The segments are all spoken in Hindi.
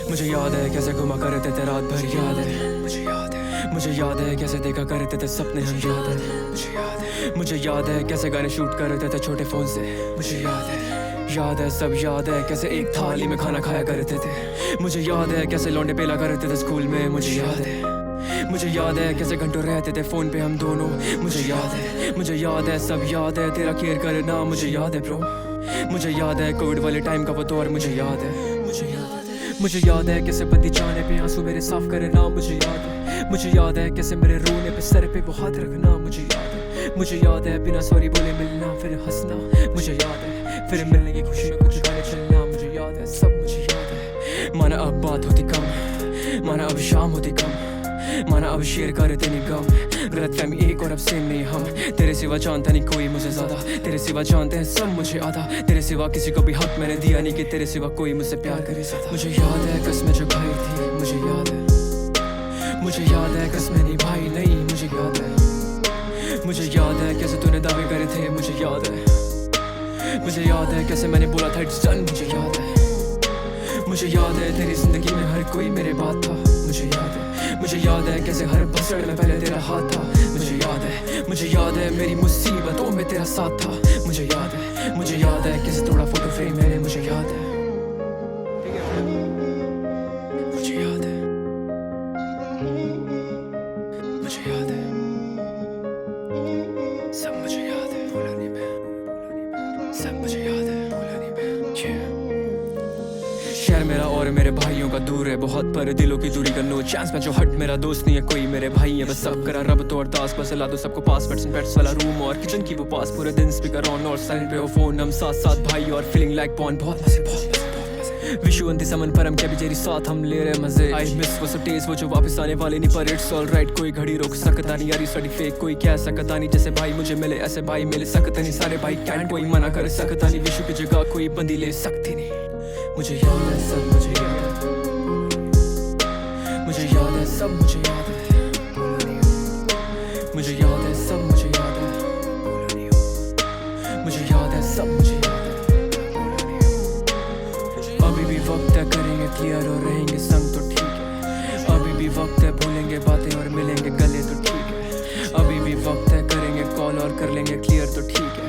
मुझे याद है कैसे घुमा करते थे रात भर, याद है मुझे याद है कैसे देखा करते थे सपने हम, याद है मुझे याद है कैसे गाने शूट करते थे छोटे फोन से, मुझे याद है सब याद है कैसे एक थाली में खाना खाया करते थे, मुझे याद है कैसे लौंडे पेला करते थे स्कूल में, मुझे याद है कैसे घंटों रहते थे फोन पे हम दोनों, मुझे याद है सब याद है तेरा केयर करना, मुझे याद है ब्रो, मुझे याद है कोविड वाले टाइम का वो दौर, मुझे याद है कैसे बंदी जाने पे आंसू मेरे साफ करना, मुझे याद है कैसे मेरे रोने पे सर पे वो हाथ रखना, मुझे याद है बिना सॉरी बोले मिलना फिर हंसना, मुझे याद है फिर मिलने की खुशी में कुछ गाने चलना, मुझे याद है सब, मुझे याद है। माना अब बात होती कम, माना अब शाम होती कम, माना अब शेयर करते नहीं गम, गलत फहमी एक और अब सेम नहीं हम, तेरे सिवा जानता नहीं कोई मुझे ज्यादा, तेरे सिवा जानते हैं सब मुझे आधा, तेरे सिवा किसी को भी हक मैंने दिया नहीं कि तेरे सिवा कोई मुझसे प्यार करे ज्यादा, मुझे याद है कसमें जो खाई थी, मुझे याद है कसमें निभाई नहीं, मुझे याद है कैसे तूने दावे करे थे, मुझे याद है कैसे मैंने बोला था इट्स डन, मुझे याद है तेरी जिंदगी में हर कोई मेरे बात था, मुझे याद है कैसे हर बसड़ में पहले तेरा हाथ था, मुझे याद है मेरी मुसीबतों में तेरा साथ था, मुझे याद है कैसे थोड़ा फोटो फ्रेम मैंने, मुझे याद है सब, मुझे याद है भूला नहीं मैं, सब मुझे याद है भूला नहीं मैं। शहर मेरा और मेरे भाइयों का दूर है बहुत, पर दिलों की दूरी का नो चांस, मैं जो हट मेरा दोस्त नहीं है कोई मेरे भाई है, बस सब करा रब तो अरदास, बस ला दो सबको पास पेट्स एंड पेट्स वाला रूम और किचन की वो पास, पूरे दिन स्पीकर ऑन और साइलेंट पे हो फोन, हम साथ साथ भाई और फीलिंग लाइक पॉन, बहुत मजे विशु अंति समन पर हम क्या बिजेरी साथ हम ले रहे मजे, आई मिस वो सब डेज वो जो वापस आने वाले नहीं, पर इट्स ऑल राइट, कोई घड़ी रोक सकता नहीं यारी स्टडी फेक, कोई कह सकता नहीं जैसे भाई मुझे मिले ऐसे भाई मिले सकते नहीं, सारे भाई कैंट कोई मना कर सकता नहीं, विशु की जगह कोई बंदी ले सकती नहीं, मुझे याद है सब, मुझे याद है सब, मुझे याद है मुझे याद है सब, मुझे याद है मुझे याद है सब, मुझे याद है। अभी भी वक्त है करेंगे क्लियर और रहेंगे संग तो ठीक है, अभी भी वक्त है भूलेंगे बातें और मिलेंगे गले तो ठीक है, अभी भी वक्त है करेंगे कॉल और कर लेंगे क्लियर तो ठीक है,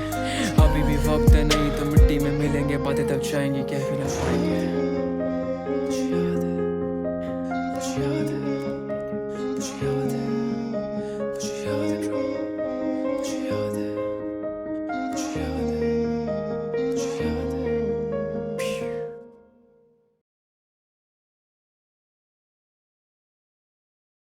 अभी भी वक्त है नहीं तो मिट्टी में मिलेंगे बातें तब जाएंगी क्या फिर पाएंगे, मुझे याद है